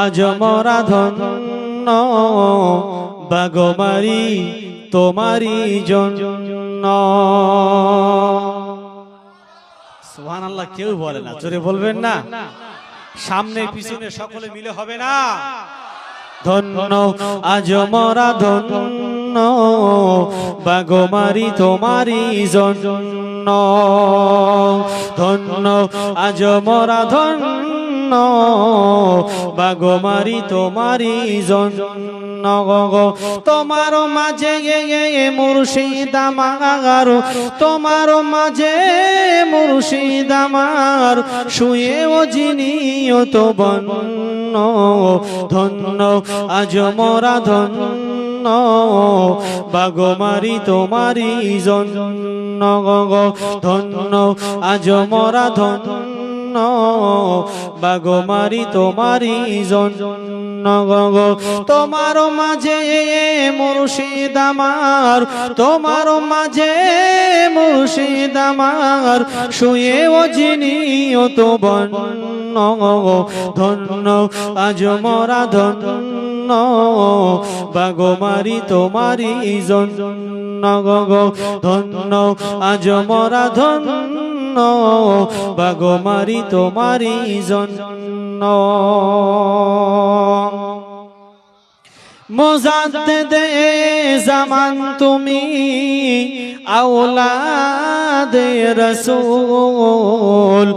আজ মরা ধন্য বাগমারি তোমারি জন্য। সুবহানাল্লাহ কেউ বলে না, জোরে বলবেন না? সামনে পিছনে সকলে মিলে হবে না? ধন্য আজ মরা ধন্য বাগমারি তোমারি জন্য। ধন্য আজ মরা ধন্য বাগমারি তোমারি জন্য। তোমার মাঝে মুর্শিদ আমার, তোমার মাঝে মুর্শিদ আমার, শুয়ে ও জিনিও তো বন্য। ধন্য আজ মরা ধন্য বাগমারি তোমারি জন্য। ধন্য আজ মরা ধন্য বাগমারি তোমারি জন্য। তোমার মাঝে মুর্শিদ আমার, তোমার মাঝে মুর্শিদ আমার, শুয়ে ও জিনিও তো বন্য। ধন্য আজ মরা ধন্য বাগমারি তোমারি জন্য। ধন্য আজ মরা ধন্য বাগমারি তোমারি জন্য। মুজাদ্দিদে জামান তুমি, আওলাদে রাসূল।